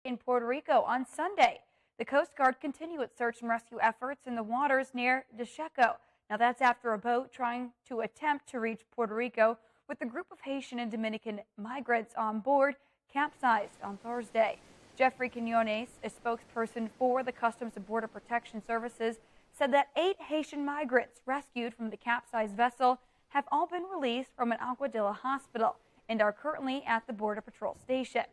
in Puerto Rico on Sunday. The Coast Guard continued its search and rescue efforts in the waters near Descheco. Now that's after a boat trying to attempt to reach Puerto Rico with a group of Haitian and Dominican migrants on board capsized on Thursday. Jeffrey Quinones, a spokesperson for the Customs and Border Protection Services, said that 8 Haitian migrants rescued from the capsized vessel have all been released from an Aguadilla hospital and are currently at the Border Patrol station.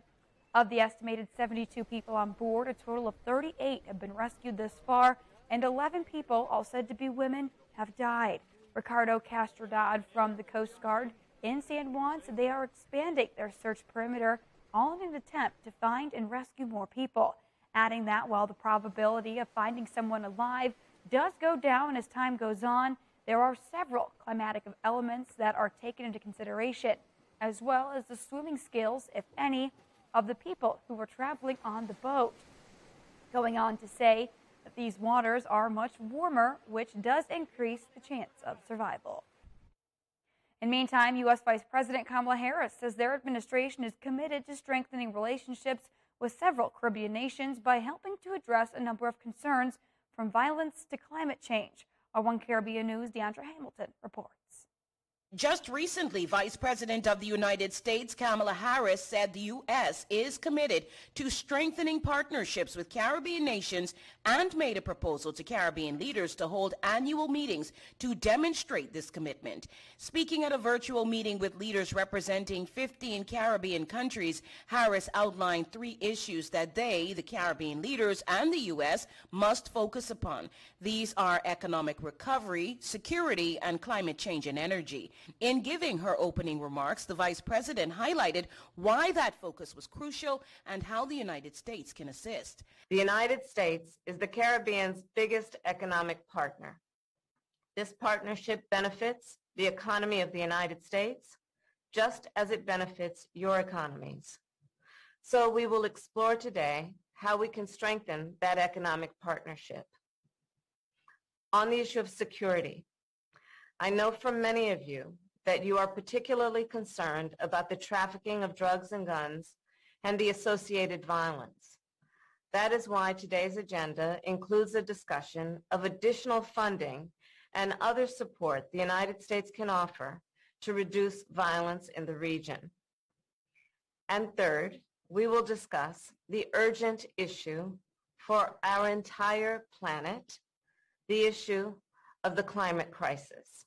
Of the estimated 72 people on board, a total of 38 have been rescued this far, and 11 people, all said to be women, have died. Ricardo Castrodad from the Coast Guard in San Juan said they are expanding their search perimeter, all in an attempt to find and rescue more people, adding that while the probability of finding someone alive does go down as time goes on, there are several climatic elements that are taken into consideration, as well as the swimming skills, if any, of the people who were traveling on the boat. Going on to say that these waters are much warmer, which does increase the chance of survival. In the meantime, U.S. Vice President Kamala Harris says their administration is committed to strengthening relationships with several Caribbean nations by helping to address a number of concerns from violence to climate change. Our One Caribbean News' Deandra Hamilton reports. Just recently, Vice President of the United States, Kamala Harris, said the U.S. is committed to strengthening partnerships with Caribbean nations and made a proposal to Caribbean leaders to hold annual meetings to demonstrate this commitment. Speaking at a virtual meeting with leaders representing 15 Caribbean countries, Harris outlined 3 issues that they, the Caribbean leaders, and the U.S. must focus upon. These are economic recovery, security, and climate change and energy. In giving her opening remarks, the Vice President highlighted why that focus was crucial and how the United States can assist. The United States is the Caribbean's biggest economic partner. This partnership benefits the economy of the United States, just as it benefits your economies. So we will explore today how we can strengthen that economic partnership. On the issue of security, I know from many of you that you are particularly concerned about the trafficking of drugs and guns and the associated violence. That is why today's agenda includes a discussion of additional funding and other support the United States can offer to reduce violence in the region. And third, we will discuss the urgent issue for our entire planet, the issue of the climate crisis.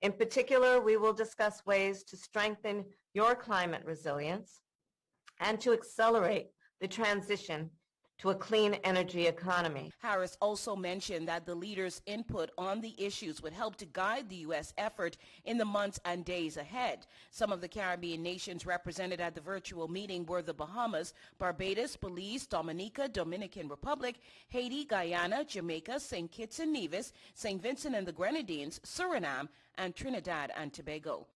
In particular, we will discuss ways to strengthen your climate resilience and to accelerate the transition to a clean energy economy. Harris also mentioned that the leaders' input on the issues would help to guide the U.S. effort in the months and days ahead. Some of the Caribbean nations represented at the virtual meeting were the Bahamas, Barbados, Belize, Dominica, Dominican Republic, Haiti, Guyana, Jamaica, St. Kitts and Nevis, St. Vincent and the Grenadines, Suriname, and Trinidad and Tobago.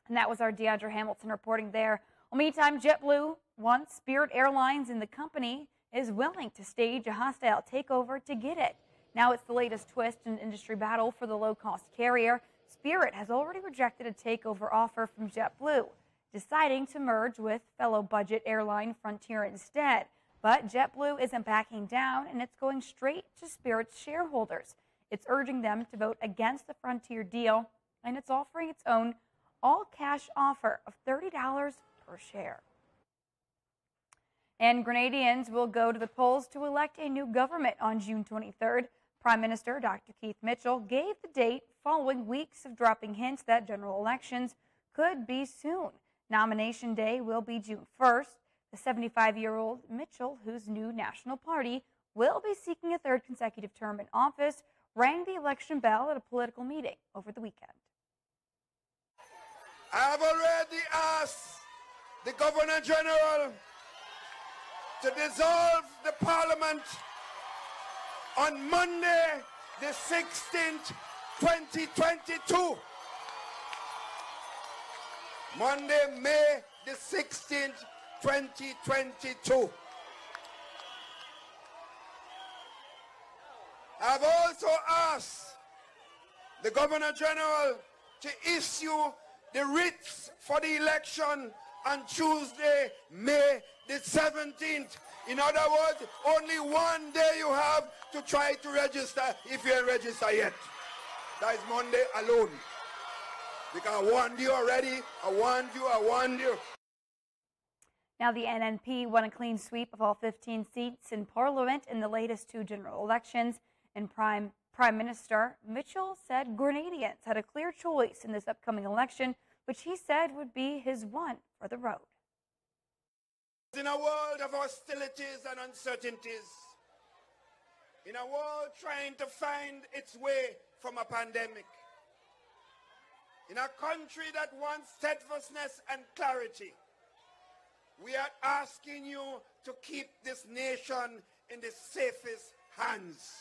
And that was our Deandra Hamilton reporting there. Well, meantime, JetBlue wants Spirit Airlines, and the company is willing to stage a hostile takeover to get it. Now it's the latest twist in industry battle for the low-cost carrier. Spirit has already rejected a takeover offer from JetBlue, deciding to merge with fellow budget airline Frontier instead. But JetBlue isn't backing down, and it's going straight to Spirit's shareholders. It's urging them to vote against the Frontier deal, and it's offering its own all-cash offer of $30 per share. And Grenadians will go to the polls to elect a new government on June 23rd. Prime Minister Dr. Keith Mitchell gave the date following weeks of dropping hints that general elections could be soon. Nomination day will be June 1st. The 75-year-old Mitchell, whose new National Party will be seeking a 3rd consecutive term in office, rang the election bell at a political meeting over the weekend. I have already asked the Governor General to dissolve the Parliament on Monday, the 16th, 2022. Monday, May the 16th, 2022. I've also asked the Governor General to issue the writs for the election on Tuesday, May the 17th. In other words, only one day you have to try to register if you ain't registered yet. That is Monday alone. Because I warned you already. I warned you. Now, the NNP won a clean sweep of all 15 seats in Parliament in the latest two general elections. And Prime Minister Mitchell said Grenadians had a clear choice in this upcoming election, which he said would be his one for the road. In a world of hostilities and uncertainties, in a world trying to find its way from a pandemic, in a country that wants steadfastness and clarity, we are asking you to keep this nation in the safest hands.